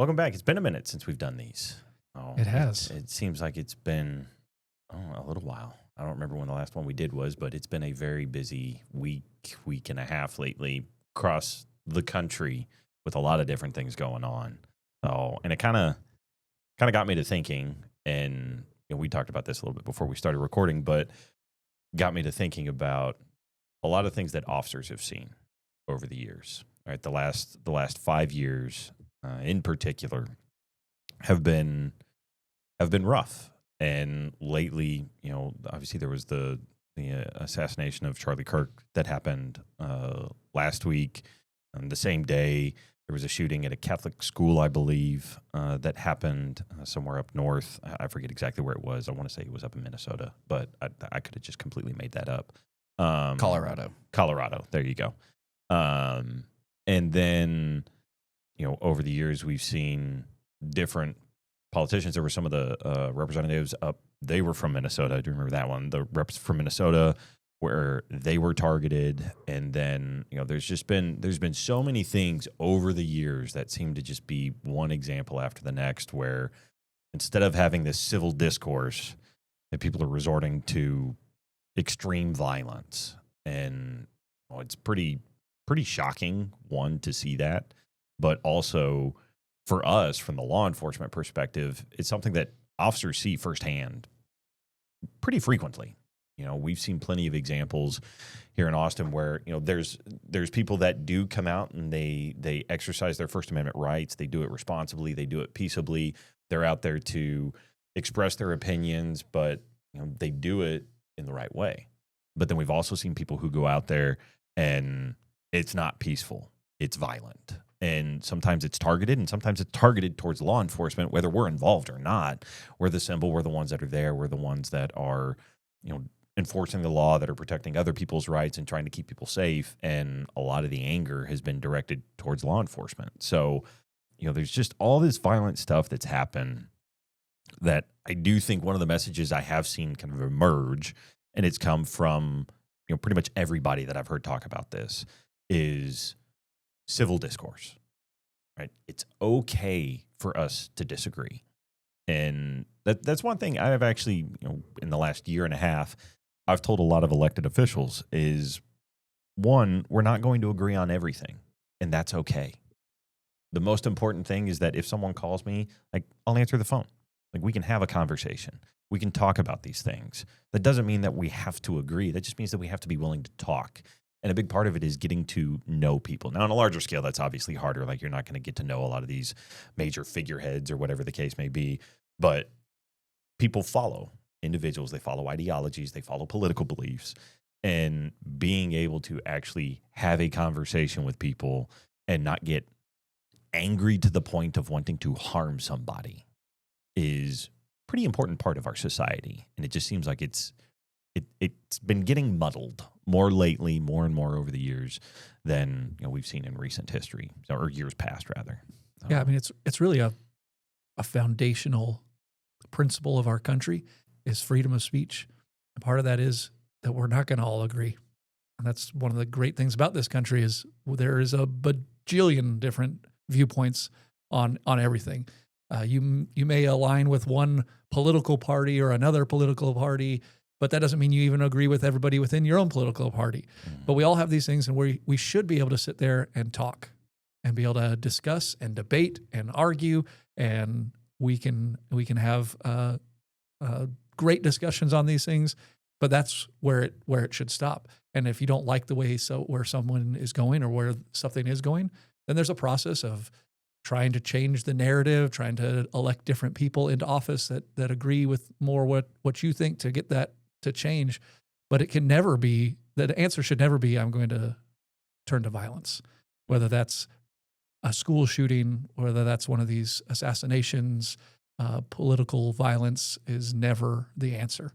Welcome back. It's been a minute since we've done these. Oh, It has. It seems like it's been a little while. I don't remember when the last one we did was, but it's been a very busy week and a half lately across the country with a lot of different things going on. So, and it kind of got me to thinking, and we talked about this a little bit before we started recording, but got me to thinking about a lot of things that officers have seen over the years. Right, the last 5 years, in particular, have been rough. And lately, obviously there was the assassination of Charlie Kirk that happened last week. And the same day, there was a shooting at a Catholic school, I believe, that happened somewhere up north. I forget exactly where it was. I want to say it was up in Minnesota, but I could have just completely made that up. Colorado. There you go. And then, over the years, we've seen different politicians. There were some of the representatives up. They were from Minnesota. I do remember that one. The reps from Minnesota, where they were targeted. And then, there's been so many things over the years that seem to just be one example after the next, where instead of having this civil discourse, that people are resorting to extreme violence. And it's pretty shocking, one, to see that, but also for us, from the law enforcement perspective, it's something that officers see firsthand pretty frequently. We've seen plenty of examples here in Austin where, there's people that do come out and they exercise their First Amendment rights. They do it responsibly. They do it peaceably. They're out there to express their opinions, but, they do it in the right way. But then we've also seen people who go out there and it's not peaceful. It's violent. And sometimes it's targeted, and sometimes it's targeted towards law enforcement, whether we're involved or not. We're the symbol. We're the ones that are there. We're the ones that are, enforcing the law, that are protecting other people's rights and trying to keep people safe. And a lot of the anger has been directed towards law enforcement. So, there's just all this violent stuff that's happened that I do think one of the messages I have seen kind of emerge, and it's come from, pretty much everybody that I've heard talk about this, is civil discourse, right? It's okay for us to disagree. And that's one thing I've actually, in the last year and a half, I've told a lot of elected officials is, one, we're not going to agree on everything, and that's okay. The most important thing is that if someone calls me, I'll answer the phone. We can have a conversation. We can talk about these things. That doesn't mean that we have to agree. That just means that we have to be willing to talk. And a big part of it is getting to know people. Now, on a larger scale, that's obviously harder. You're not going to get to know a lot of these major figureheads or whatever the case may be. But people follow individuals. They follow ideologies. They follow political beliefs. And being able to actually have a conversation with people and not get angry to the point of wanting to harm somebody is a pretty important part of our society. And it just seems like it's been getting muddled more lately, more and more over the years than we've seen in recent history, or years past, rather. Yeah, I mean, it's really a foundational principle of our country is freedom of speech. And part of that is that we're not going to all agree. And that's one of the great things about this country is there is a bajillion different viewpoints on everything. You may align with one political party or another political party, but that doesn't mean you even agree with everybody within your own political party. Mm-hmm. But we all have these things, and we should be able to sit there and talk and be able to discuss and debate and argue, and we can have great discussions on these things. But that's where it should stop. And if you don't like the way where someone is going or where something is going, then there's a process of trying to change the narrative, trying to elect different people into office that agree with more what you think to get that to change. But it can never be, the answer should never be, I'm going to turn to violence, whether that's a school shooting, whether that's one of these assassinations. Political violence is never the answer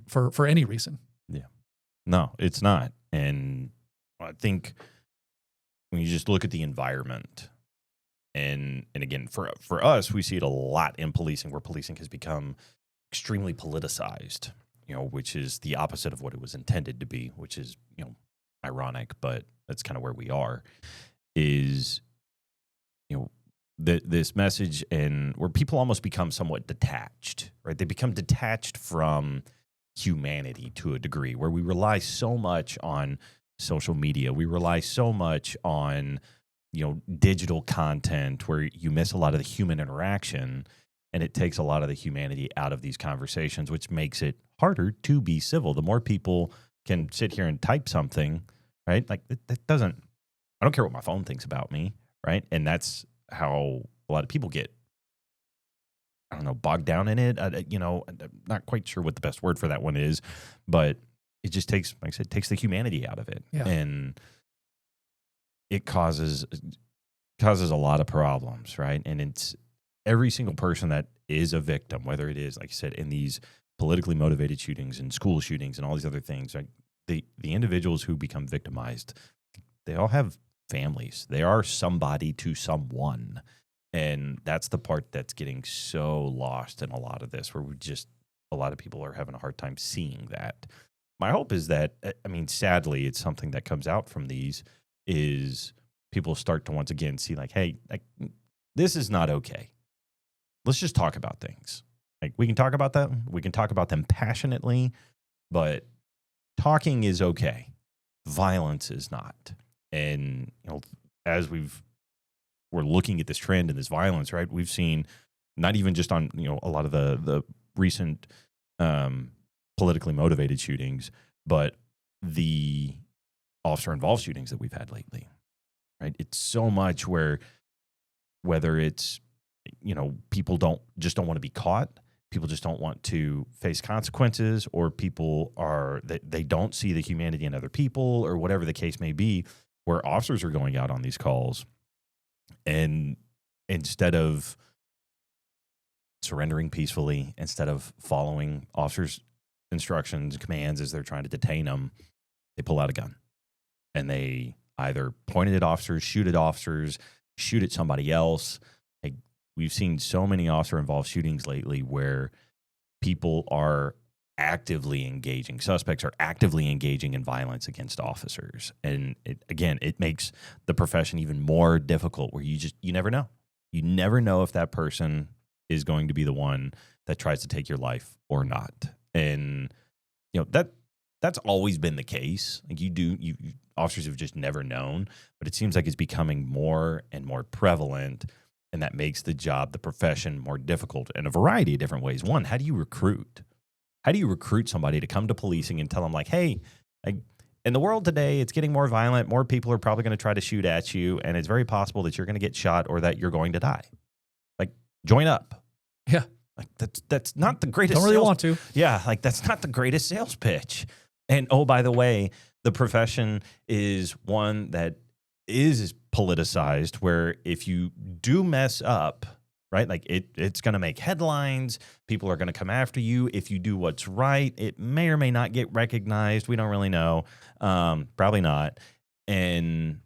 for any reason. Yeah, no, it's not. And I think when you just look at the environment, and again, for us, we see it a lot in policing, where policing has become extremely politicized, which is the opposite of what it was intended to be, which is, ironic, but that's kind of where we are, is, this message, and where people almost become somewhat detached, right? They become detached from humanity to a degree, where we rely so much on social media. We rely so much on, digital content, where you miss a lot of the human interaction, and it takes a lot of the humanity out of these conversations, which makes it harder to be civil. The more people can sit here and type something, right? Like that doesn't, I don't care what my phone thinks about me, right? And that's how a lot of people get, I don't know, bogged down in it. I'm not quite sure what the best word for that one is, but it just takes, like I said, takes the humanity out of it. Yeah. And it causes a lot of problems, right? And it's every single person that is a victim, whether it is, like I said, in these politically motivated shootings and school shootings and all these other things, right? The individuals who become victimized, they all have families. They are somebody to someone. And that's the part that's getting so lost in a lot of this, where a lot of people are having a hard time seeing that. My hope is that, sadly, it's something that comes out from these is people start to once again see like, hey, like, this is not okay. Let's just talk about things. Like, we can talk about them. We can talk about them passionately, but talking is okay. Violence is not. And, as we're looking at this trend and this violence, right? We've seen not even just on, a lot of the recent politically motivated shootings, but the officer-involved shootings that we've had lately, right? It's so much whether it's, people don't want to be caught, people just don't want to face consequences, or people they don't see the humanity in other people, or whatever the case may be, where officers are going out on these calls and instead of surrendering peacefully, instead of following officers' instructions, commands as they're trying to detain them, they pull out a gun and they either point it at officers, shoot at somebody else. Like, we've seen so many officer-involved shootings lately where people are suspects are actively engaging in violence against officers. And it makes the profession even more difficult, where you never know. You never know if that person is going to be the one that tries to take your life or not. And, that's always been the case. Like, officers have just never known, but it seems like it's becoming more and more prevalent. And that makes the profession more difficult in a variety of different ways. One, how do you recruit? How do you recruit somebody to come to policing and tell them, like, hey, in the world today, it's getting more violent. More people are probably going to try to shoot at you, and it's very possible that you're going to get shot or that you're going to die. Like, join up. Yeah. Like, that's not the greatest. Don't really want to. Yeah, like, that's not the greatest sales pitch. And, oh, by the way, the profession is one that is politicized, where if you do mess up, right, like, it's going to make headlines. People are going to come after you. If you do what's right, it may or may not get recognized. We don't really know. Probably not. And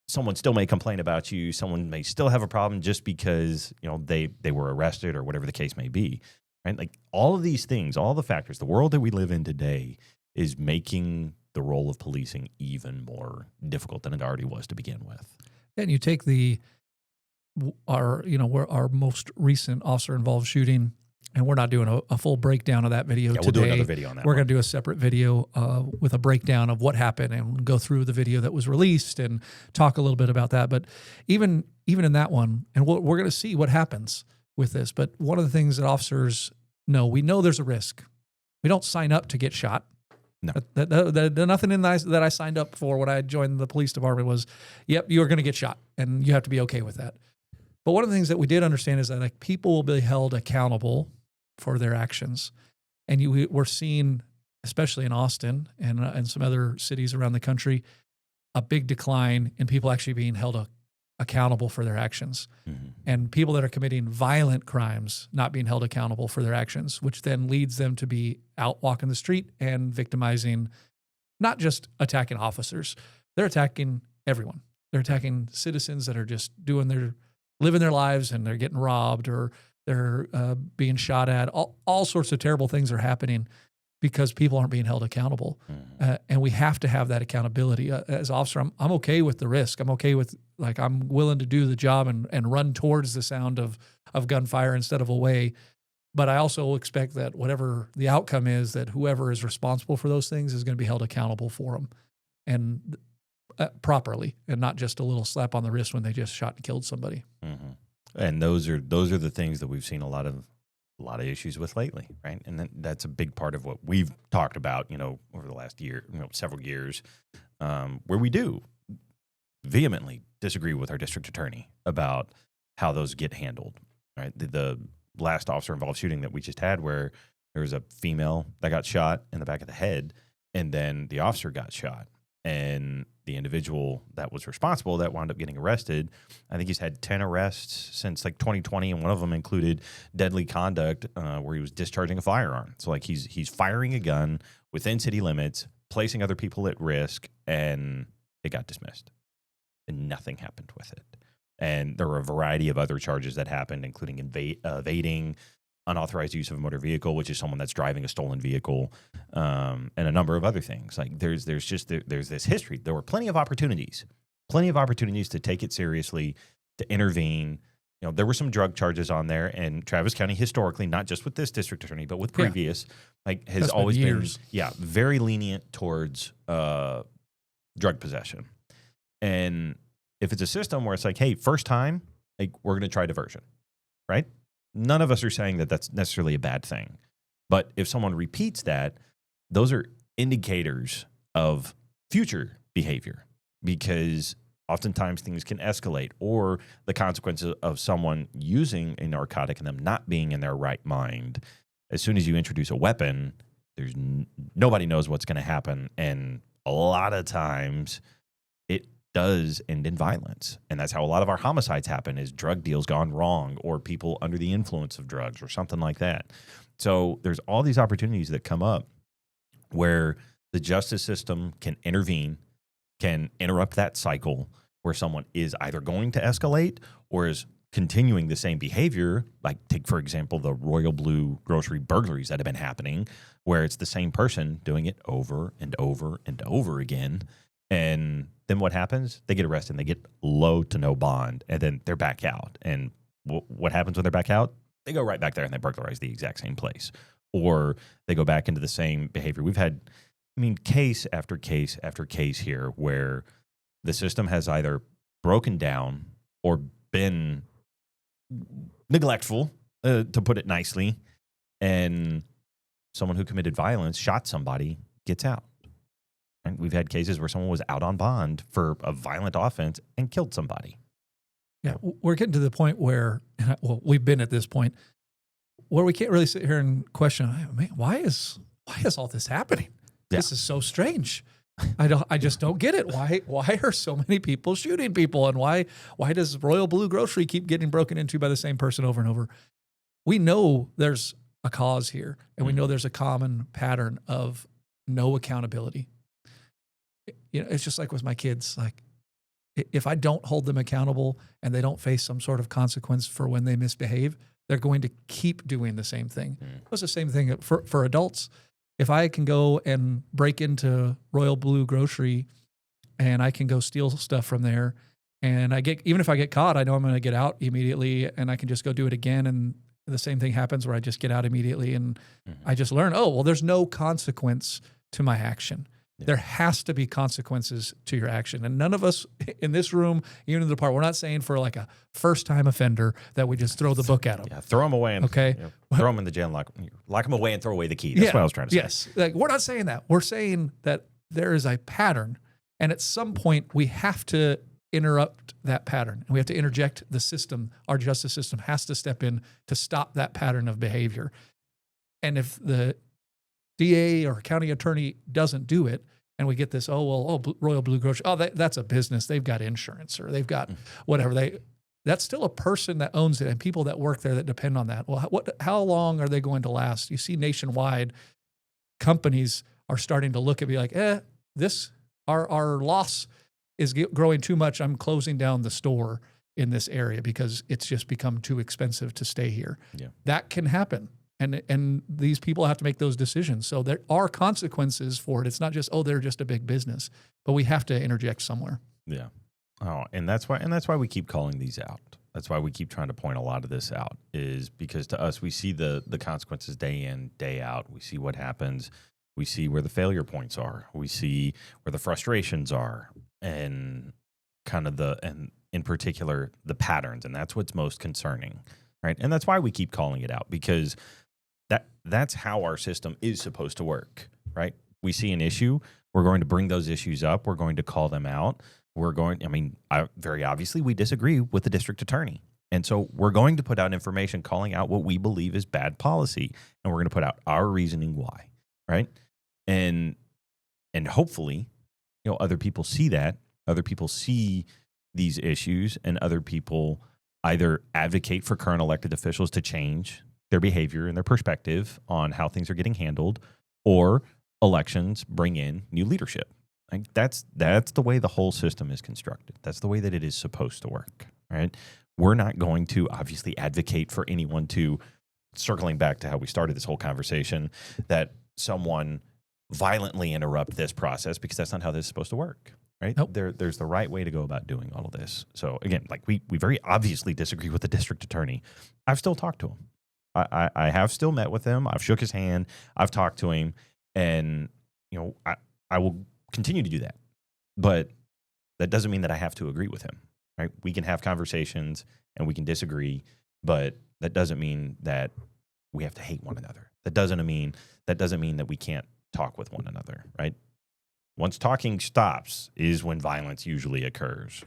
someone still may complain about you. Someone may still have a problem just because, they were arrested or whatever the case may be, right? Like, all of these things, all the factors, the world that we live in today is making the role of policing even more difficult than it already was to begin with. And you take our most recent officer-involved shooting, and we're not doing a full breakdown of that video today. We'll do another video on that. We're going to do a separate video with a breakdown of what happened and go through the video that was released and talk a little bit about that. But even in that one, and we're going to see what happens with this. But one of the things that officers know, we know there's a risk. We don't sign up to get shot. No. Nothing in that I signed up for when I joined the police department was, yep, you're going to get shot, and you have to be okay with that. But one of the things that we did understand is that, like, people will be held accountable for their actions. And we're seeing, especially in Austin and some other cities around the country, a big decline in people actually being held accountable for their actions. Mm-hmm. And people that are committing violent crimes not being held accountable for their actions, which then leads them to be out walking the street and victimizing, not just attacking officers. They're attacking everyone. They're attacking citizens that are just living their lives, and they're getting robbed, or they're being shot at. All sorts of terrible things are happening. because people aren't being held accountable. And we have to have that accountability. As officer, I'm okay with the risk. I'm okay with, like, I'm willing to do the job and run towards the sound of gunfire instead of away. But I also expect that whatever the outcome is, that whoever is responsible for those things is going to be held accountable for them, and properly, and not just a little slap on the wrist when they just shot and killed somebody. And those are the things that we've seen a lot of issues with lately, right? And that's a big part of what we've talked about, over the last year, several years, where we do vehemently disagree with our district attorney about how those get handled, right? The last officer-involved shooting that we just had, where there was a female that got shot in the back of the head, and then the officer got shot. And the individual that was responsible that wound up getting arrested, I think he's had 10 arrests since like 2020, and one of them included deadly conduct where he was discharging a firearm. So like he's firing a gun within city limits, placing other people at risk, and it got dismissed. And nothing happened with it. And there were a variety of other charges that happened, including evading, unauthorized use of a motor vehicle, which is someone that's driving a stolen vehicle, and a number of other things. Like there's this history. There were plenty of opportunities to take it seriously, to intervene. There were some drug charges on there, and Travis County historically, not just with this district attorney, but with previous, has always been very lenient towards drug possession. And if it's a system where it's like, hey, first time, like, we're going to try diversion, right? None of us are saying that that's necessarily a bad thing. But if someone repeats that, those are indicators of future behavior, because oftentimes things can escalate, or the consequences of someone using a narcotic and them not being in their right mind. As soon as you introduce a weapon, there's nobody knows what's going to happen. And a lot of times it does end in violence. And that's how a lot of our homicides happen, is drug deals gone wrong, or people under the influence of drugs, or something like that. So there's all these opportunities that come up where the justice system can intervene, can interrupt that cycle where someone is either going to escalate or is continuing the same behavior. Like, take, for example, the Royal Blue grocery burglaries that have been happening, where it's the same person doing it over and over and over again. And then what happens? They get arrested and they get low to no bond, and then they're back out. And what happens when they're back out? They go right back there and they burglarize the exact same place, or they go back into the same behavior. We've had, case after case after case here where the system has either broken down or been neglectful, to put it nicely, and someone who committed violence, shot somebody, gets out. And we've had cases where someone was out on bond for a violent offense and killed somebody. Yeah, we're getting to the point where, well, we've been at this point where we can't really sit here and question, man, why is all this happening? Yeah. This is so strange. I just don't get it. Why are so many people shooting people, and why does Royal Blue Grocery keep getting broken into by the same person over and over? We know there's a cause here, and we know there's a common pattern of no accountability. It's just like with my kids. Like, if I don't hold them accountable and they don't face some sort of consequence for when they misbehave, they're going to keep doing the same thing. It's the same thing for adults. If I can go and break into Royal Blue Grocery and I can go steal stuff from there, and even if I get caught, I know I'm going to get out immediately, and I can just go do it again, and the same thing happens where I just get out immediately, and I just learn, there's no consequence to my action. Yeah. There has to be consequences to your action. And none of us in this room, even in the department, we're not saying for like a first-time offender that we just throw the book at them. Yeah, throw them away and throw them in the jail and lock them away and throw away the key. That's what I was trying to say. Yes, like, we're not saying that. We're saying that there is a pattern, and at some point we have to interrupt that pattern, and we have to interject the system. Our justice system has to step in to stop that pattern of behavior. And if the DA or county attorney doesn't do it, and we get this, Royal Blue Grocery, that's a business. They've got insurance, or they've got whatever. That's still a person that owns it, and people that work there that depend on that. Well, how long are they going to last? You see, nationwide, companies are starting to look at, be like, our loss is growing too much. I'm closing down the store in this area because it's just become too expensive to stay here. Yeah. That can happen. And these people have to make those decisions. So there are consequences for it. It's not just, oh, they're just a big business, but we have to interject somewhere. Yeah. Oh, and that's why we keep calling these out. That's why we keep trying to point a lot of this out, is because to us, we see the consequences day in, day out. We see what happens. We see where the failure points are. We see where the frustrations are, and kind of and in particular, the patterns. And that's what's most concerning, right? And that's why we keep calling it out, because that's how our system is supposed to work, right? We see an issue. We're going to bring those issues up. We're going to call them out. Very obviously, we disagree with the district attorney. And so we're going to put out information calling out what we believe is bad policy. And we're going to put out our reasoning why, right? And hopefully, other people see that. Other people see these issues, and other people either advocate for current elected officials to change their behavior and their perspective on how things are getting handled, or elections bring in new leadership. Like that's the way the whole system is constructed. That's the way that it is supposed to work, right? We're not going to obviously advocate for anyone to, circling back to how we started this whole conversation, that someone violently interrupt this process, because that's not how this is supposed to work, right? Nope. There's the right way to go about doing all of this. So again, like we very obviously disagree with the district attorney. I've still talked to him. I have still met with him. I've shook his hand. I've talked to him, and I will continue to do that. But that doesn't mean that I have to agree with him, right? We can have conversations and we can disagree, but that doesn't mean that we have to hate one another. That doesn't mean that we can't talk with one another, right? Once talking stops is when violence usually occurs.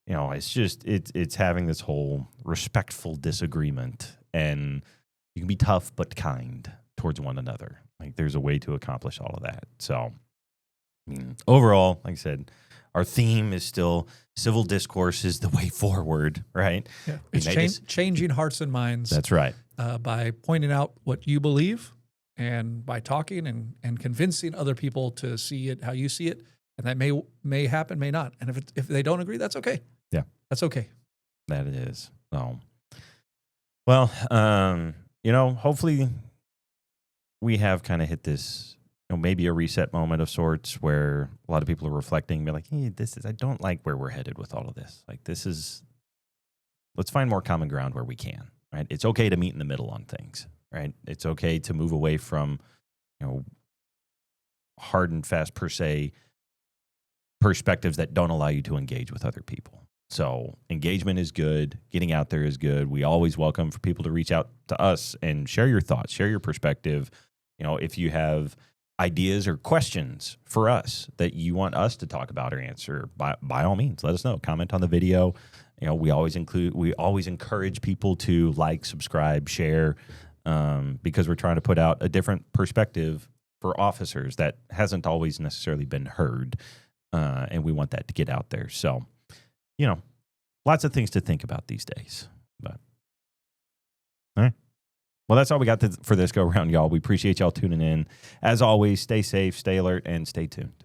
It's having this whole respectful disagreement, and you can be tough but kind towards one another. Like there's a way to accomplish all of that. So, overall, like I said, our theme is still civil discourse is the way forward, right? Yeah. It's changing hearts and minds. That's right. By pointing out what you believe, and by talking and convincing other people to see it how you see it. And that may happen, may not. And if they don't agree, that's okay. Yeah. That's okay. That it is. So, well, hopefully we have kind of hit this, maybe a reset moment of sorts, where a lot of people are reflecting, be like, hey, I don't like where we're headed with all of this. Like let's find more common ground where we can, right? It's okay to meet in the middle on things, right? It's okay to move away from, hard and fast per se perspectives that don't allow you to engage with other people. So engagement is good. Getting out there is good. We always welcome for people to reach out to us and share your thoughts, share your perspective. If you have ideas or questions for us that you want us to talk about or answer, by all means, let us know. Comment on the video. We always encourage people to like, subscribe, share, because we're trying to put out a different perspective for officers that hasn't always necessarily been heard. And we want that to get out there. So, lots of things to think about these days. But, all right. Well, that's all we got for this go around, y'all. We appreciate y'all tuning in. As always, stay safe, stay alert, and stay tuned.